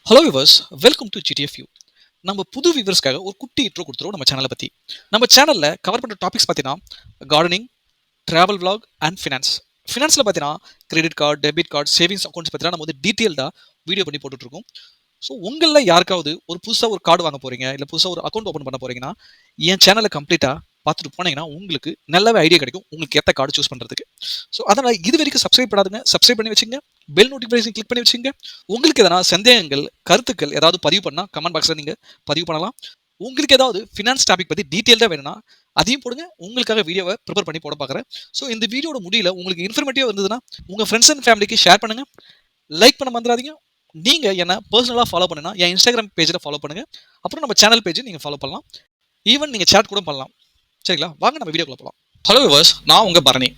Hello viewers, welcome to GTF U. நம்ம புது வியூவர்ஸ்க்காக ஒரு குட்டி இன்ட்ரோ கொடுத்துருவோம் நம்ம சேனலை பற்றி. நம்ம சேனலில் கவர் பண்ணுற டாபிக்ஸ் பார்த்தீங்கன்னா gardening, travel vlog and finance. ஃபினான்ஸில் பார்த்தீங்கன்னா credit card, debit card, savings accounts பார்த்தீங்கன்னா நம்ம வந்து டீட்டெயில்டாக வீடியோ பண்ணி போட்டுட்ருக்கோம். ஸோ உங்களில் யாருக்காவது ஒரு புதுசாக ஒரு கார்டு வாங்க போகிறீங்க, இல்லை புதுசாக ஒரு அக்கௌண்ட் ஓப்பன் பண்ண போகிறீங்கன்னா என் சேனலை கம்ப்ளீட்டாக பார்த்துட்டு போனீங்கன்னா உங்களுக்கு நல்லாவே ஐடியா கிடைக்கும் உங்களுக்கு ஏற்ற கார்டு சூஸ் பண்ணுறதுக்கு. ஸோ அதனால் இது வரைக்கும் சப்ஸ்கிரைப் பண்ணாதுங்க, சப்ஸ்கிரைப் பண்ணி வச்சுங்க, பெல் நோட்டிஃபிகேஷன் கிளிக் பண்ணி வச்சுங்க. உங்களுக்கு எதனா சந்தேகங்கள், கருத்துக்கள் ஏதாவது பதிவு பண்ணால் கமெண்ட் பாக்ஸில் நீங்கள் பதிவு பண்ணலாம். உங்களுக்கு ஏதாவது ஃபினான்ஸ் டாபிக் பற்றி டீட்டெயில்டாக வேணும்னா அதையும் போடுங்க, உங்களுக்காக வீடியோவை ப்ரிப்பேர் பண்ணி போட பார்க்குறேன். ஸோ இந்த வீடியோட முடியல உங்களுக்கு இன்ஃபர்மேட்டிவாக இருந்ததுன்னா உங்கள் ஃப்ரெண்ட்ஸ் அண்ட் ஃபேமிலிக்கு ஷேர் பண்ணுங்கள். லைக் பண்ண மறந்துடாதீங்க. நீங்கள் என்ன பர்சனலாக ஃபாலோ பண்ணுன்னா என் இன்ஸ்டாகிராம் பேஜில் ஃபாலோ பண்ணுங்கள். அப்புறம் நம்ம சேனல் பேஜை நீங்கள் ஃபாலோ பண்ணலாம். ஈவன் நீங்கள் சேட் கூட பண்ணலாம். சரிங்களா, வாங்க நம்ம வீடியோக்குள்ள போகலாம். ஹலோ விவர்ஸ், நான் உங்கள் பரணி.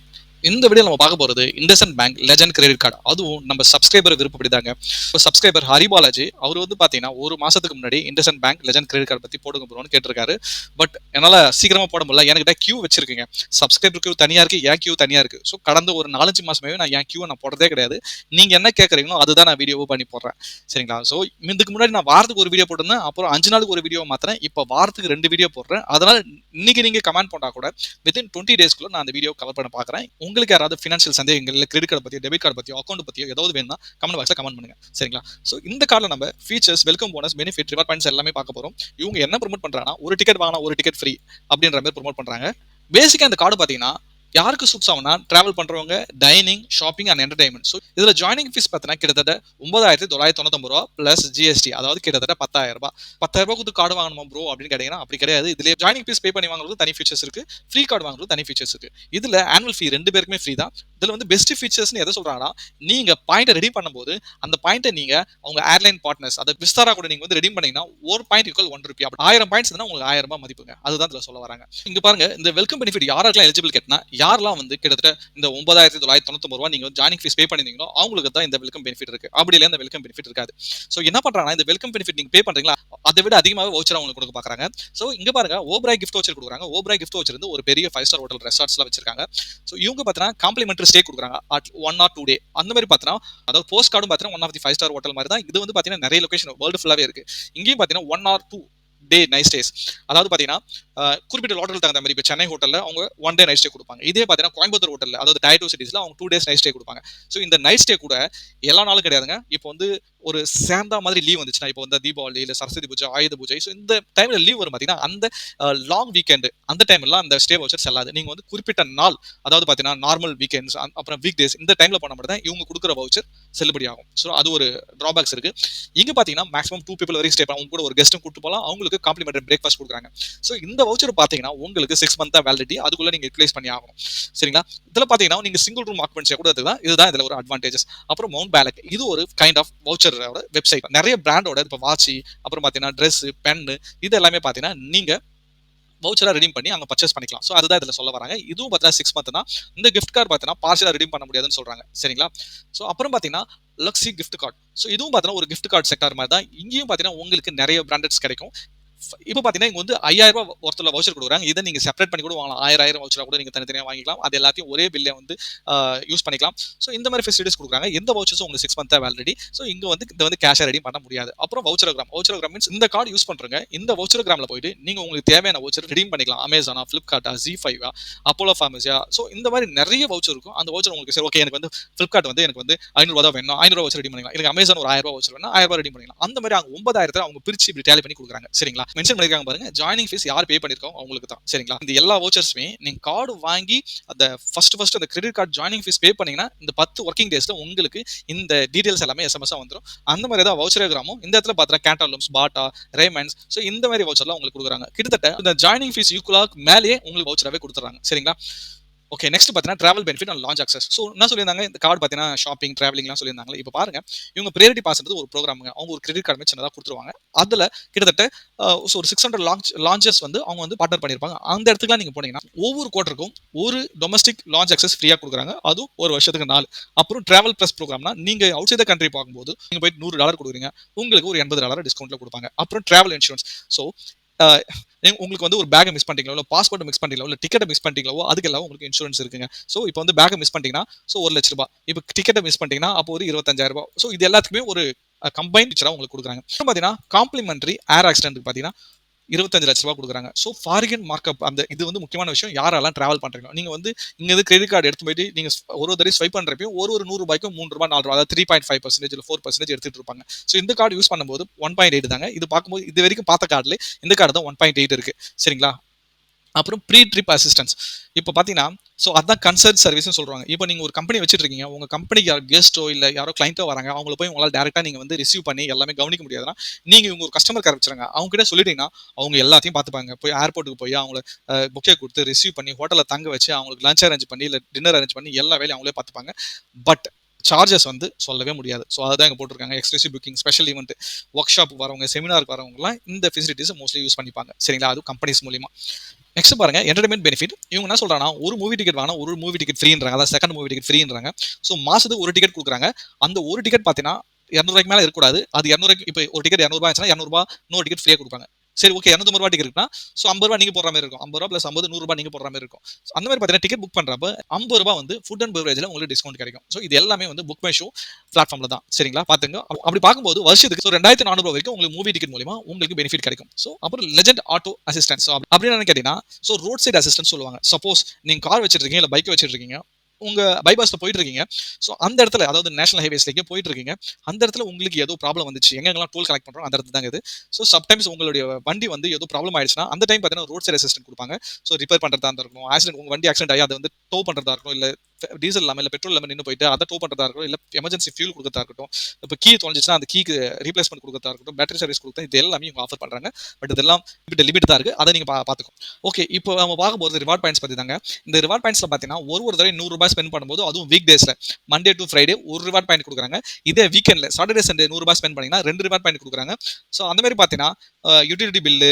இந்த வீடியோ நம்ம பார்க்க போகிறது IndusInd bank legend credit card. அதுவும் நம்ம சப்ஸ்கிரைபர் விருப்பப்படிதாங்க. இப்போ சப்ஸ்கிரைபர் ஹரிபாலாஜி அவர் வந்து பார்த்தீங்கன்னா ஒரு மாதத்துக்கு முன்னாடி IndusInd bank legend credit card பற்றி போடுங்க ப்ரோன்னு கேட்டிருக்காரு. பட் என்னால் சீக்கிரமாக போட முடியல. என்கிட்ட கியூ வச்சிருக்கீங்க, சப்ஸ்கிரைபர் கியூ தனியாக இருக்குது, என் கியூ தனியாக இருக்குது. ஸோ கடந்த ஒரு 4-5 மாதமே நான் என் கியூவை நான் போடுறதே கிடையாது. நீங்கள் என்ன கேட்குறீங்களோ அதுதான் நான் வீடியோவை பண்ணி போடுறேன். சரிங்களா. ஸோ இதுக்கு முன்னாடி நான் வாரத்துக்கு ஒரு வீடியோ போட்டிருந்தேன், அப்புறம் 5 நாளுக்கு ஒரு வீடியோ மாத்திரேன். இப்போ வாரத்துக்கு 2 வீடியோ போடுறேன். அதனால் இன்னைக்கு நீங்கள் கமெண்ட் பண்ணால் கூட வித்தின் 20 டேஸ்க்குள்ள நான் அந்த வீடியோ கவர் பண்ண பார்க்குறேன். உங்களுக்கு யாராவது ஃபினான்ஷியல் சந்தேகங்கள், இல்லை கிரெடிட் கார்டு பற்றியோ, டெபிட் கார்டு பற்றியோ, அக்கௌண்ட் பற்றியோ ஏதாவது வேணும்னா கமெண்ட் பாக்ஸில் கமெண்ட் பண்ணுங்க. சரிங்களா. ஸோ இந்த கார்டில் நம்ம features, welcome bonus, benefit, reward points எல்லாமே பார்க்க போகிறோம். இவங்க என்ன ப்ரொமோட் பண்ணுறாங்கன்னா ஒரு டிக்கெட் வாங்கினா ஒரு டிக்கெட் ஃப்ரீ அப்படின்ற மாதிரி ப்ரொமோட் பண்ணுறாங்க. பேசிக்காக இந்த கார்டு பார்த்தீங்கன்னா யாருக்கு சூப்ஸ் ஆகும்னா டிராவல் பண்ணுறவங்க, dining, shopping and entertainment. So இதில் ஜாயினிங் ஃபீஸ் பார்த்தீங்கன்னா கிட்டத்தட்ட 9,999 ரூபா ப்ளஸ் ஜிஎஸ்டி, அதாவது கிட்டத்தட்ட 10,000 ரூபாய். 10,000 ரூபா கொடுத்து கார்டு வாங்கணுமா ப்ரோ அப்படின்னு கேட்டீங்கன்னா அப்படி கிடையாது. இதில் ஜாயினிங் ஃபீஸ் பே பண்ணி வாங்குறது தனி ஃபீச்சர்ஸ் இருக்கு, ஃப்ரீ கார்டு வாங்குறது தனி ஃபீச்சர்ஸ் இருக்கு. இதில் ஆனுவல் ஃபீ 2 பேருக்குமே ஃப்ரீ தான். இதில் வந்து பெஸ்ட் ஃபீச்சர்ஸ்னு எதை சொல்றாங்கன்னா, நீங்க பாயிண்ட்டை ரெடி பண்ணும்போது அந்த பாயிண்ட்டை நீங்க அவங்க ஏர்லைன் பார்ட்னர்ஸ் அதை விஸ்தாரா கூட நீங்க வந்து ரெடி பண்ணீங்கன்னா ஒரு பாயிண்ட் ஈக்குவல் 1 ரூபி. 1000 பாயிண்ட்ஸ் இருந்தால் உங்களுக்கு 1000 ரூபாய் மதிப்புங்க. அதுதான் இதில் சொல்ல வராங்க. இங்க பாருங்க, இந்த வெல்கம் பெனிஃபிட் யாரெல்லாம் எலிஜிபிள் கேட்டனா, யாரெல்லாம் வந்து கிட்டத்தட்ட இந்த 9,999 ரூபாய் நீங்க ஜாயினிங் ஃபீஸ் பே பண்ணிருந்தீங்களோ அவங்களுக்கு தான் இந்த வெல்கம் பெனிஃபிட் இருக்கு. அப்படி இல்ல இந்த வெல்கம் பெனிஃபிட் இருக்காது. சோ என்ன பண்றாங்கன்னா, இந்த வெல்கம் பெனிஃபிட் நீங்க பே பண்றீங்களா அதை விட அதிகமாக வவுச்சர் உங்களுக்கு கொடுக்க பாக்குறாங்க. சோ இங்க பாருங்க, ஓப்ராய் கிஃப்ட் வவுச்சர் கொடுக்குறாங்க. ஓப்ராய் கிஃப்ட் வவுச்சர் வந்து ஒரு பெரிய 5 ஸ்டார் ஹோட்டல் ரெசார்ட்ஸ்லாம் வச்சிருக்காங்க. சோ இவங்க பார்த்தா காம்ப்ளிமெண்டரி ஸ்டே கொடுக்குறாங்க அட் 1 or 2 டே. அந்த மாதிரி பார்த்தா அதாவது போஸ்ட் கார்டும் பார்த்தா one of the 5 star hotel மாதிரி தான். இது வந்து பார்த்தீங்கன்னா நிறைய லொகேஷன் வேர்ல்டு ஃபுல்லாவே இருக்கு. இங்கேயும் பார்த்தீங்கன்னா 1 or 2 டே நைட் ஸ்டேஸ். அதாவது பார்த்தீங்கன்னா குறிப்பிட்ட ஹோட்டல் தகுந்த மாதிரி இப்போ சென்னை ஹோட்டலில் அவங்க 1 டே நைட் ஸ்டே கொடுப்பாங்க. இதே பார்த்தீங்கன்னா கோயம்புத்தூர் ஹோட்டலில், அதாவது டயர் 2 சிட்டிஸில் அவங்க 2 டேஸ் நைட் ஸ்டே கொடுப்பாங்க. ஸோ இந்த நைட் ஸ்டே கூட எல்லா நாளும் கிடையாதுங்க. இப்போ வந்து ஒரு சேர்ந்தா மாதிரி லீவ் வந்துச்சுன்னா, இப்போ வந்து தீபாவளி இல்லை சரஸ்வதி பூஜை, ஆயுத பூஜை, ஸோ இந்த டைமில் லீவ் வரும் பார்த்தீங்கன்னா அந்த லாங் வீக்கெண்டு அந்த டைம்லாம் அந்த ஸ்டே வவுச்சர் செல்லாது. நீங்கள் வந்து குறிப்பிட்ட நாள், அதாவது பார்த்தீங்கன்னா நார்மல் வீக்கெண்ட்ஸ் அப்புறம் வீக் டேஸ், இந்த டைமில் பண்ண மட்டும் தான் இவங்க கொடுக்குற வவுச்சர் செல்லுபடி ஆகும். ஸோ அது ஒரு ட்ராபேக்ஸ் இருக்கு. இங்கே பார்த்தீங்கன்னா மேக்ஸிமம் 2 people வரைக்கும் ஸ்டே பண்ணலாம். அவங்க கூட ஒரு கெஸ்ட்டும் கூட்டு போகலாம். அவங்களுக்கு காம்ப்ளிமெண்டரி பிரேக்ஃபாஸ்ட் கொடுக்குறாங்க. ஸோ இந்த வவுச்சர் பார்த்தீங்கன்னா உங்களுக்கு 6 month வேலிடிட்டி, அதுக்குள்ள நீங்க யூட்டிலைஸ் பண்ணி ஆகணும். சரிங்களா. இதில் பார்த்தீங்கன்னா நீங்க சிங்கிள் ரூம் ஆக்குபென்சியா கூட எடுத்துக்கலாம். இதுதான் இதில் ஒரு அட்வான்டேஜஸ். அப்புறம் மவுண்ட் பேலக், இது ஒரு கைண்ட் ஆஃப் வவுச்சரோட வெப்சைட். நிறைய பிராண்டோட இப்போ வாட்சி, அப்புறம் பார்த்தீங்கன்னா ட்ரெஸ், பென்னு, இது எல்லாமே பார்த்தீங்கன்னா நீங்க வவுச்சரா ரெடீம் பண்ணி அங்க பர்ச்சேஸ் பண்ணிக்கலாம். ஸோ அதுதான் இதில் சொல்ல வராங்க. இதுவும் பார்த்தீங்கன்னா 6 month தான். இந்த கிஃப்ட் கார்டு பார்த்தீங்கன்னா பார்சலா ரெடீம் பண்ண முடியாதுன்னு சொல்றாங்க. சரிங்களா. ஸோ அப்புறம் பார்த்தீங்கன்னா லக்ஸி கிஃப்ட் கார்டு. ஸோ இதுவும் பார்த்தீங்கன்னா ஒரு கிஃப்ட் கார்டு செக்டார் மாதிரி தான். இங்கேயும் பார்த்தீங்கன்னா உங்களுக்கு நிறைய பிராண்டட்ஸ் கிடைக்கும். இப்போ பார்த்தீங்கன்னா இங்க வந்து 5,000 ரூபாய் ஒருத்தர் வவுச்சர் கொடுக்குறாங்க. இதை நீங்க செப்பரேட் பண்ணி கூட வாங்கலாம். 1000 வவுச்சரா கூட நீங்க தனித்தனியாக வாங்கிக்கலாம். அது எல்லாத்தையும் ஒரே பில்லே வந்து யூஸ் பண்ணிக்கலாம். ஸோ இந்த மாதிரி ஃபெசிலிட்டிஸ் கொடுக்குறாங்க. எந்த வவுச்சர்ஸும் உங்களுக்கு 6 month வேலிடிட்டி. ஸோ இங்க வந்து இதை வந்து கேஷா ரெடி பண்ண முடியாது. அப்புறம் வவுச்சரோகிராம். வவுச்சரோகிராம் மீன்ஸ் இந்த கார்டு யூஸ் பண்றங்க, இந்த வவுச்சரோகிராம்ல போயிட்டு நீங்க உங்களுக்கு தேவையான வவுச்சர் ரெடீம் பண்ணிக்கலாம். அமேசானா, ஃபிளிப்கார்ட்டா, ஜி5, அப்போலோ ஃபார்மசியா, ஸோ இந்த மாதிரி நிறைய வவுச்சர் இருக்கும். அந்த வவுச்சர் உங்களுக்கு சரி ஓகே, எனக்கு வந்து ஃபிளிப்கார்ட் வந்து எனக்கு வந்து 500 ரூபாய் தான் வேணும், 500 ரூபாய் வவுச்சர் ரெடி பண்ணிக்கலாம். எனக்கு அமேசான் ஒரு 1000 ரூபாய் வவுச்சர் வேணும், 1000 ரூபாய் ரெடி பண்ணிக்கலாம். அந்த மாதிரி அவங்க 9,000 அவங்க பிரிச்சு இப்படி டேலி பண்ணி கொடுக்குறாங்க. சரிங்களா. மென்ஷன் பண்ணிருக்காங்க பாருங்க, ஜாயினிங் ஃபீஸ் யார் பே பண்ணிருக்கோம் அவங்களுக்கு தான். சரிங்களா. இந்த எல்லா வவுச்சர்ஸுமே நீங்க கார்டு வாங்கி அந்த ஃபர்ஸ்ட் அந்த credit card joining fees pay பண்ணீங்கன்னா இந்த 10 ஒர்க்கிங் டேஸ்ல உங்களுக்கு இந்த டீடைல்ஸ் எல்லாமே எஸ்எம்எஸ் வந்துடும். அந்த மாதிரி தான் வவுச்சரோகிராமும் இந்த இடத்துல பார்த்தா கேண்டலூம்ஸ், பாட்டா, ரேமண்ட்ஸ், ஸோ இந்த மாதிரி வவுச்சர்லாம் உங்களுக்கு கொடுக்குறாங்க. கிட்டத்தட்ட இந்த ஜாயினிங் ஃபீஸ் ஈக்குவலாக மேலேயே உங்களுக்கு வவுச்சராகவே கொடுத்துறாங்க. சரிங்களா. ஓகே, நெக்ஸ்ட் பார்த்தீங்கன்னா travel benefit and launch access. So என்ன சொல்லியிருந்தாங்க, இந்த கார்டு பார்த்தீங்கன்னா ஷாப்பிங், டிராவலிங்லாம் சொல்லியிருந்தாங்க. இப்போ பாருங்க, இவங்க பிரியாரிட்டி பாஸ்ன்றது ஒரு ப்ரோக்ராமுங்க. அவங்க ஒரு கிரெடிட் கார்டு சின்னதாக கொடுத்துருவாங்க. அதில் கிட்டத்தட்ட ஒரு 600 லான்ச்சர்ஸ் வந்து அவங்க வந்து பார்ட்னர் பண்ணியிருப்பாங்க. அந்த இடத்துக்குலாம் நீங்கள் போனீங்கன்னா ஒவ்வொரு குவார்ட்டருக்கும் ஒரு டொமஸ்டிக் லான்ச் அக்சஸ் ஃப்ரீயாக கொடுக்குறாங்க. அதுவும் ஒரு வருஷத்துக்கு 4. அப்புறம் டிராவல் ப்ளஸ் ப்ரோக்ராம்னா நீங்கள் அவுட் சைட் த கண்ட்ரி பார்க்கும்போது நீங்கள் போயிட்டு $100 கொடுக்குறீங்க, உங்களுக்கு ஒரு $80 டிஸ்கவுண்ட்டில் கொடுப்பாங்க. அப்புறம் டிராவல் இன்சூரன்ஸ். ஸோ உங்களுக்கு வந்து ஒரு பேக்கை மிஸ் பண்ணிட்டீங்களோ, இல்லை பாஸ்போர்ட்டை மிஸ் பண்ணிட்டீங்களோ, இல்லை டிக்கெட்டை மிஸ் பண்ணிட்டீங்களோ, அதுக்கெல்லாம் உங்களுக்கு இன்சூரன்ஸ் இருக்குங்க. ஸோ இப்போ வந்து பேக்கை மிஸ் பண்ணிட்டீங்கன்னா ஸோ 1,00,000 ரூபாய். இப்போ டிக்கெட்டை மிஸ் பண்ணிட்டீங்கன்னா அப்போ ஒரு 25,000 ரூபாய். ஸோ இது எல்லாத்துக்குமே ஒரு கம்பைன் ஃபீச்சராக உங்களுக்கு கொடுக்குறாங்க. பார்த்தீங்கன்னா காம்ப்ளிமெண்ட்ரி ஏர் ஆக்சிடென்ட் பார்த்தீங்கன்னா 25 லட்ச ரூபா கொடுக்குறாங்க. ஸோ ஃபாரின் மார்க்கப் அந்த இது வந்து முக்கியமான விஷயம். யாரெல்லாம் டிராவல் பண்றீங்க நீங்க வந்து இங்க இருந்து கிரெடிட் கார்டு எடுத்து போயிட்டு நீங்க ஒரு தடவை ஸ்வைப் பண்றப்பயும் ஒரு 100 ரூபாய்க்கு 3 ரூபாய் 4 ரூபாய் அதாவது 3.5% இல்ல 4% எடுத்துட்டு இருப்பாங்க. ஸோ இந்த கார்டு யூஸ் பண்ணும்போது 1.8 தாங்க. இது பார்க்கும்போது இது வரைக்கும் பார்த்த கார்டுல இந்த கார்டு தான் 1.8 இருக்கு. சரிங்களா? அப்புறம் ப்ரீ ட்ரிப் அசிஸ்டன்ஸ். இப்போ பார்த்தீங்கன்னா ஸோ அதான் கன்சர்ட் சர்வீஸ்னு சொல்றாங்க. இப்போ நீங்க ஒரு கம்பெனி வச்சிட்டு இருக்கீங்க. உங்க கம்பெனிக்கு யாரோ கெஸ்ட்டோ இல்ல யாரோ கிளையன்ட்டோ வராங்க. அவங்கள போய் உங்களால டைரக்ட்டா நீங்க வந்து ரிசீவ் பண்ணி எல்லாமே கவனிக்க முடியாதுன்னா, நீங்க இவங்க ஒரு கஸ்டமர் கேர் வச்சிருங்க. அவங்க கிட்ட சொல்லிட்டீங்கன்னா, அவங்க எல்லாத்தையும் பார்த்துப்பாங்க. போய் ஏர்போர்ட்டுக்கு போய் அவங்கள பொக்கே குடுத்து ரிசீவ் பண்ணி ஹோட்டல்ல தங்க வச்சு அவங்களுக்கு லஞ்ச் அரேஞ்ச் பண்ணி இல்ல டின்னர் அரேஞ்ச் பண்ணி எல்லா வேலையும் அவங்களே பார்த்துப்பாங்க. பட் சார்ஜஸ் வந்து சொல்லவே முடியாது. ஸோ அதான் இங்க போட்டிருக்காங்க. Exclusive booking, special event, work ஷாப்புக்கு வரவங்க, செமினாருக்கு வரவங்கலாம் இந்த ஃபெசிலிட்டிஸ் மோஸ்ட்லி யூஸ் பண்ணிப்பாங்க. சரிங்களா? அதுவும் கம்பெனிஸ் மூலியமா. நெக்ஸ்ட் பாருங்க என்டர்டைன்மெண்ட் பெனிஃபிட். இவங்க என்ன சொல்றாங்கன்னா ஒரு மூவி டிக்கெட் வாங்கினா ஒரு மூவி டிக்கெட் ஃப்ரீன்றாங்க. அதாவது செகண்ட் மூவி டிக்கெட் ஃப்ரீன்றாங்க. ஸோ மாசத்துக்கு ஒரு டிக்கெட் கொடுக்குறாங்க. அந்த ஒரு டிக்கெட் பார்த்தீங்கன்னா ₹200 மேல இருக்கக்கூடாது. அது 200 இப்போ ஒரு டிக்கெட் ₹200 ஆச்சுன்னா ₹200 இன்னொரு டிக்கெட் ஃப்ரீயா கொடுப்பாங்க. சரி ஓகே ₹250 டிக்கெட் இருக்குன்னா ஸோ ₹50 நீங்க போடுற மாதிரி இருக்கும். ₹50 + 50 ₹100 நீங்க போடுற மாதிரி இருக்கும். அந்த மாதிரி பார்த்தீங்கன்னா டிக்கெட் புக் பண்றப்ப ₹50 வந்து ஃபுட் அண்ட் பெவரேஜ்ல உங்களுக்கு டிஸ்கவுண்ட் கிடைக்கும். ஸோ இது எல்லாமே வந்து புக் மை ஷோ பிளாட்ஃபார்ம்ல தான். சரிங்களா? பாத்துங்க. அப்படி பார்க்கும்போது வருஷத்துக்கு ஸோ ₹2400 வரைக்கும் உங்களுக்கு மூவி டிக்கெட் மூலியமா உங்களுக்கு பெனிஃபிட் கிடைக்கும். ஸோ அப்புறம் லெஜெண்ட் ஆட்டோ அசிஸ்டன்ஸ். ஸோ அப்படின்னு என்ன கேட்டீங்கன்னா ஸோ ரோட் சைடு அசிஸ்டன்ஸ் சொல்லுவாங்க. சப்போஸ் நீங்க கார் வச்சிட்டு இருக்கீங்க இல்ல பைக் வச்சிட்டு இருக்கீங்க. உங்க பைபாஸ்ல போயிட்டு இருக்கீங்க. ஸோ அந்த இடத்துல அதாவது நேஷனல் ஹைவேஸ்ல போயிட்டு இருக்கீங்க. அந்த இடத்துல உங்களுக்கு ஏதோ ப்ராப்ளம் வந்துச்சு. எங்கெங்கெல்லாம் டோல் கலெக்ட் பண்றோம் அந்த இடத்துல தாங்க இது. ஸோ சம்டைம்ஸ் உங்களுடைய வண்டி வந்து ஏதோ ப்ராப்ளம் ஆயிடுச்சுன்னா அந்த டைம் பார்த்தீங்கன்னா ரோட் சைடு அசிஸ்டன்ட் கொடுப்பாங்க. ஸோ ரிப்பேர் பண்றதா இருக்கணும், ஆக்சிடென்ட் உங்க வண்டி ஆக்சிடென்ட் ஆகி அதை வந்து டோ பண்றதா இருக்கணும், இல்ல டீசல் இல்லாம இல்ல பெட்ரோல் இல்லாம நின்று போயிட்டு அதை டோ பண்றதா இருக்கட்டும், இல்ல எமர்ஜென்சி ஃபியூல் கொடுக்கறதா இருக்கட்டும், இப்போ கீ தொலைஞ்சிச்சுன்னா அந்த கீக்கு ரீப்ளேஸ்மெண்ட் கொடுக்கறதா இருக்கட்டும், பேட்டரி சர்வீஸ் கொடுத்தா இது எல்லாமே இவங்க ஆஃபர் பண்றாங்க. பட் இதெல்லாம் லிமிட் தான் இருக்கு. அதை நீங்க பாத்துக்கோ. ஓகே, இப்போ நம்ம பார்க்க போறது ரிவார்ட் பாயிண்ட்ஸ் பத்தி தாங்க. இந்த ரிவார்ட் பாயிண்ட்ஸ்ல பாத்தீங்கன்னா ஒரு தடவை ₹100 ஸ்பெண்ட் பண்ணும்போது அதுவும் வீக் டேஸ்ல மண்டே டு ஃப்ரைடே ஒரு ரிவார்ட் பாயிண்ட் கொடுக்குறாங்க. இதே வீக்கெண்ட்ல சாட்டர்டே சண்டே ₹100 ஸ்பெண்ட் பண்ணீங்கன்னா 2 ரிவார்ட் பாயிண்ட் கொடுக்குறாங்க. ஸோ அந்த மாதிரி பாத்தீங்கன்னா யூட்டிலிட்டி பில்லு,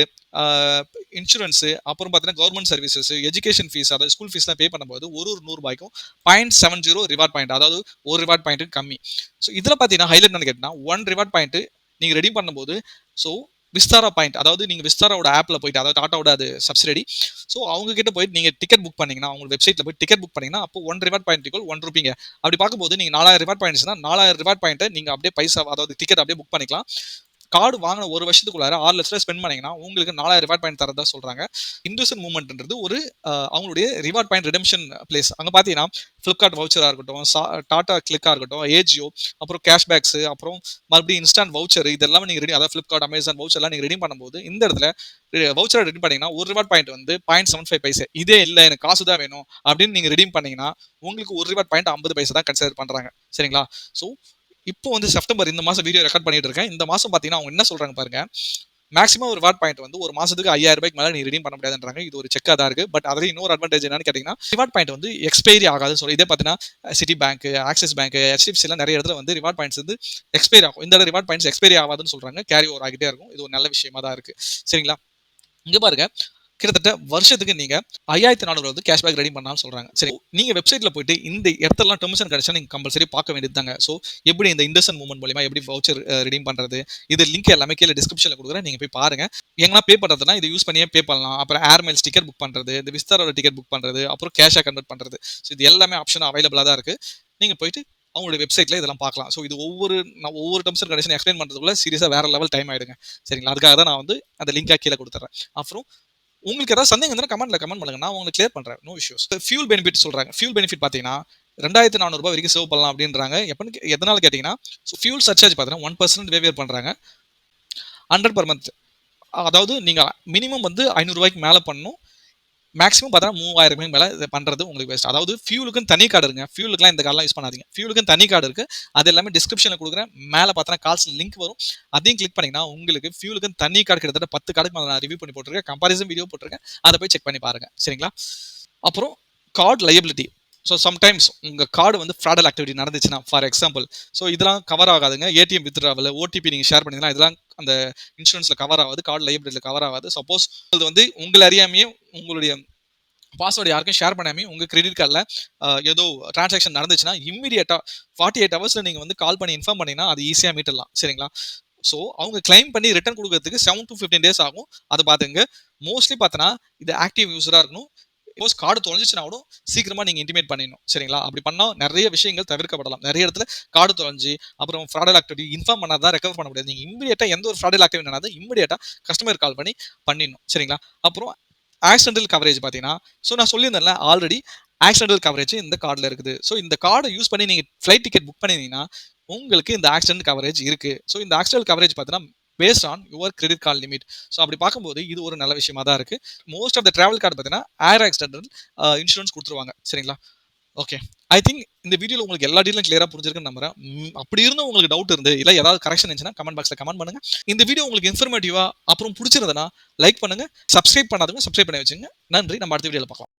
இன்சூரன்ஸ், அப்புறம் பார்த்தீங்கன்னா கவர்மெண்ட் சர்வீசஸ், எஜுகேஷன் ஃபீஸ் அதாவது ஸ்கூல் ஃபீஸ்லாம் பே பண்ணும்போது ஒரு ₹100க்கும் 0.70 ரிவார்ட் பாயிண்ட் அதாவது ஒரு ரிவார்ட் பாயிண்ட் கம்மி. ஸோ இதில் பார்த்தீங்கன்னா ஹைலைட் என்ன கேட்டீங்கன்னா 1 ரிவார்ட் பாயிண்ட் நீங்க ரெடீம் பண்ணும்போது ஸோ விஸ்தாரா பாயிண்ட் அதாவது நீங்க விஸ்தாராவோட ஆப்ல போயிட்டு அதாவது டாட்டாவோட அது சப்சிடரி. ஸோ அவங்க கிட்ட போயிட்டு நீங்க டிக்கெட் புக் பண்ணீங்கன்னா அவங்க வெப்சைட்ல போய் டிக்கெட் புக் பண்ணீங்கன்னா அப்போ 1 ரிவார்ட் பாயிண்ட் ₹1. அப்படி பார்க்கும்போது நீங்க 4000 ரிவார்ட் பாயிண்ட்ஸ்னா 4000 ரிவார்ட் பாயிண்ட் நீங்க அப்படியே பைசா அதாவது டிக்கெட் அப்படியே புக் பண்ணிக்கலாம். கார்டு வாங்கின ஒரு வருஷத்துக்குள்ளார 6 லட்ச ரூபாய் ஸ்பெண்ட் பண்ணீங்கன்னா உங்களுக்கு 4000 ரிவார்ட் பாயிண்ட் தரதா சொல்றாங்க. இண்டோசன் மூவ்மெண்ட்ன்றது ஒரு அவங்களுடைய ரிவார்ட் பாயிண்ட் ரிடெம்ஷன் பிளேஸ். அங்க பாத்தீங்கன்னா பிளிப்கார்ட் வவுச்சரா இருக்கட்டும், டாடா கிளிக்கா இருக்கட்டும், ஏஜியோ, அப்புறம் கேஷ்பேக்ஸ், அப்புறம் மறுபடியும் இன்ஸ்டன்ட் வவுச்சர் இதெல்லாம் நீங்க ரெடி அதாவது பிளிப்கார்ட், அமேசான் வவுச்சர்லாம் நீங்க ரெடி பண்ணும்போது இந்த இடத்துல வவுச்சர் ரெடி பண்ணீங்கன்னா ஒரு ரிவார்ட் பாயிண்ட் வந்து 0.75 பைசே. இதே இல்ல எனக்கு காசு தான் வேணும் அப்படின்னு நீங்க ரெடீம் பண்ணீங்கன்னா உங்களுக்கு ஒரு ரிவார்ட் பாயிண்ட் 50 பைசா தான் கன்சிடர் பண்றாங்க. சரிங்களா? ஸோ இப்போ வந்து செப்டம்பர் இந்த மாசம் வீடியோ ரெக்கார்ட் பண்ணிட்டு இருக்கேன். இந்த மாசம் பாத்தீங்கன்னா அவங்க என்ன சொல்றாங்க பாருங்க. மேக்ஸிமம் ஒரு ரிவார்ட் பாயிண்ட் வந்து ஒரு மாசத்துக்கு ₹5000 மேல நீ ரெடீம் பண்ண முடியாதுன்றாங்க. இது ஒரு செக்கா தான் இருக்கு. பட் அதுல இன்னொரு அட்வான்டேஜ் என்னன்னு கேட்டீங்கன்னா ரிவார்ட் பாயிண்ட் வந்து எக்ஸ்பைரி ஆகாதுன்னு சொல்லி இதே பாத்தீங்கன்னா city bank, axis bank, HDFC எல்லாம் நிறைய இடத்துல வந்து ரிவார்ட் பாயிண்ட்ஸ் வந்து எக்ஸ்பைரி ஆகும். இந்த ரிவார்ட் பாயிண்ட்ஸ் எக்ஸ்பைரி ஆகாதுன்னு சொல்றாங்க. கேரி ஓவர் ஆகிட்டே இருக்கும். இது ஒரு நல்ல விஷயமா தான் இருக்கு. சரிங்களா? இங்க பாருங்க கிட்டத்தட்ட வருஷத்துக்கு நீங்க 5400 வந்து கேஷ்பேக் ரெடி பண்ணாலும் சொல்றாங்க. சரி நீங்க வெப்சைட்ல போயிட்டு இந்த இடத்தெல்லாம் டெர்ம்ஸ் அண்ட் கண்டிஷன் நீங்க கம்பல்சரி பார்க்க வேண்டியது தாங்க. ஸோ எப்படி இந்த இண்டஸ்இண்ட் மூவ்மெண்ட் மூலமா எப்படி வவுச்சர் ரெடீம் பண்றது இது லிங்க் எல்லாமே கீழே டிஸ்கிரிப்ஷன்ல கொடுக்குறேன். நீங்க போய் பாருங்க. எங்கன்னா பே பண்றதுனா இதை யூஸ் பண்ணியே பே பண்ணலாம். அப்புறம் ஏர்மெயில் டிக்கெட் புக் பண்றது, இந்த விஸ்தாரோட டிக்கெட் புக் பண்றது, அப்புறம் கேஷா கன்வெர்ட் பண்றது. ஸோ இது எல்லாமே ஆப்ஷன் அவைலபிளா தான் இருக்கு. நீங்க போயிட்டு அவங்களுடைய வெப்சைட்ல இதெல்லாம் பார்க்கலாம். ஸோ இது ஒவ்வொரு டெர்ம்ஸ் அண்ட் கண்டிஷன் எக்ஸ்பிளைன் பண்றதுக்குள்ள சீரியஸா வேற லெவல் டைம் ஆயிடுங்க. சரிங்களா? அதுக்காக தான் நான் வந்து அந்த லிங்கா கீழே கொடுத்துறேன். அப்புறம் உங்களுக்கு ஏதாவது சந்தேகம் இருந்தா கமெண்ட் பண்ணுங்க. நான் உங்களுக்கு கிளியர் பண்றேன். No issues. ஃபியூல் பெனிஃபிட் சொல்றாங்க. ஃபியூல் பெனிஃபிட் பாத்தீங்கன்னா ₹2400 வரைக்கும் சேவ் பண்ணலாம் அப்படின்றாங்க. எதனால கேட்டீங்கன்னா ஃபியூல் சர்சார்ஜ் பாத்தீங்கன்னா 1% வேவியர் பண்றாங்க. 100 per month. அதாவது நீங்க மினிமம் வந்து ₹500 மேல பண்ணணும். மேக்ஸிமம் பார்த்தா ₹3000 மேல இதை பண்றது உங்களுக்கு பெஸ்ட். அதாவது ஃபியூலுக்குன்னு தனி கார்டு இருக்குங்க. ஃபியூலுக்குலாம் இந்த கார்டெலாம் யூஸ் பண்ணாதீங்க. ஃபியூலுக்குன்னு தனி கார்டு இருக்கு. அது எல்லாமே டிஸ்கிரிப்ஷன்ல கொடுக்குறேன். மேல பார்த்தா கால்ஸ் லிங்க் வரும். அதையும் கிளிக் பண்ணீங்கன்னா உங்களுக்கு ஃபியூலுக்குன்னு தனி கார்டு கிட்டத்தட்ட 10 கார்டுக்கு மேல நான் ரிவ்யூ பண்ணி போட்டிருக்கேன். கம்பாரிசன் வீடியோ போட்டிருக்கேன். அதை போய் செக் பண்ணி பாருங்க. சரிங்களா? அப்புறம் கார்டு லையபிலிட்டி. ஸோ சம்டைம்ஸ் உங்கள் கார்டு வந்து ஃப்ராடல் ஆக்டிவிட்டி நடந்துச்சுன்னா ஃபார் எக்ஸாம்பிள் ஸோ இதெல்லாம் கவர் ஆகாதுங்க. ஏடிஎம் வித்ட்ராவல், ஓடிபி நீங்கள் ஷேர் பண்ணிங்கன்னா இதெல்லாம் அந்த இன்சூரன்ஸில் கவர் ஆகாது, கார்டு லையபிலிட்டியில் கவர் ஆகாது. சப்போஸ் இது வந்து உங்களை அறியாமையே உங்களுடைய பாஸ்வேர்டு யாருக்கும் ஷேர் பண்ணாமே உங்கள் கிரெடிட் கார்டில் ஏதோ டிரான்சாக்ஷன் நடந்துச்சுன்னா இம்மீடியட்டாக 48 ஹவர்ஸில் நீங்கள் வந்து கால் பண்ணி இன்ஃபார்ம் பண்ணிங்கன்னா அது ஈஸியாக மீட்டலாம். சரிங்களா? ஸோ அவங்க கிளைம் பண்ணி ரிட்டர்ன் கொடுக்கறதுக்கு 7 to 15 days ஆகும். அதை பார்த்துங்க. மோஸ்ட்லி பார்த்தோன்னா இது ஆக்டிவ் யூஸராக இருக்கணும். கார்டு தொலைஞ்சிச்சுனா கூட சீக்கிரமா நீங்க இன்டிமேட் பண்ணிடணும். சரிங்களா? அப்படி பண்ணா நிறைய விஷயங்கள் தவிர்க்கப்படலாம். நிறைய இடத்துல கார்டு தொலைஞ்சு அப்புறம் ஃப்ராடல் ஆக்டிவிட்டி இன்ஃபார்ம் பண்ணாதான் ரெக்கவர் பண்ண முடியாது. நீங்க இமிடியேட்டா எந்த ஒரு ஃப்ராடல் ஆக்டிவிட்டி நடந்தாலும் இமிடியேட்டா கஸ்டமர் கால் பண்ணி பண்ணிடணும். சரிங்களா? அப்புறம் ஆக்சிடென்டல் கவரேஜ் பார்த்தீங்கன்னா, நான் சொல்லியிருந்தேன்ல ஆல்ரெடி ஆக்சிடென்டல் கவரேஜ் இந்த கார்டுல இருக்குது. இந்த கார்ட யூஸ் பண்ணி நீங்க ஃப்ளைட் டிக்கெட் புக் பண்ணியிருந்தீங்கன்னா, உங்களுக்கு இந்த ஆக்சிடென்ட் கவரேஜ் இருக்கு. இந்த ஆக்சிடென்டல் கவரேஜ் பார்த்தீங்கன்னா, based on your credit card limit. அப்படி பார்க்கும்போது இது ஒரு நல்ல விஷயமா தான் இருக்கு. Most of the travel card பார்த்தீங்கன்னா, ஏர் ஆக்சிடென்டல் இன்சூரன்ஸ் குடுத்துருவாங்க. சரிங்களா? ஓகே. ஐ திங்க் இந்த வீடியோல உங்களுக்கு எல்லா டீடைலும் கிளியரா புரிஞ்சிருக்குன்னு நம்புறேன். அப்படி இருந்தும் உங்களுக்கு டவுட் இருந்து இல்ல ஏதாவது கரெக்ஷன் இருந்துச்சுன்னா கமெண்ட் பாக்ஸ்ல கமெண்ட் பண்ணுங்க. இந்த வீடியோ உங்களுக்கு இன்ஃபர்மேட்டிவா அப்புறம் புடிச்சிருந்ததுன்னா லைக் பண்ணுங்க. சப்ஸ்கிரைப் பண்ணாதவங்க சப்ஸ்கிரைப் பண்ணி வச்சுங்க. நன்றி. நம்ம அடுத்த வீடியோல பார்க்கலாம்.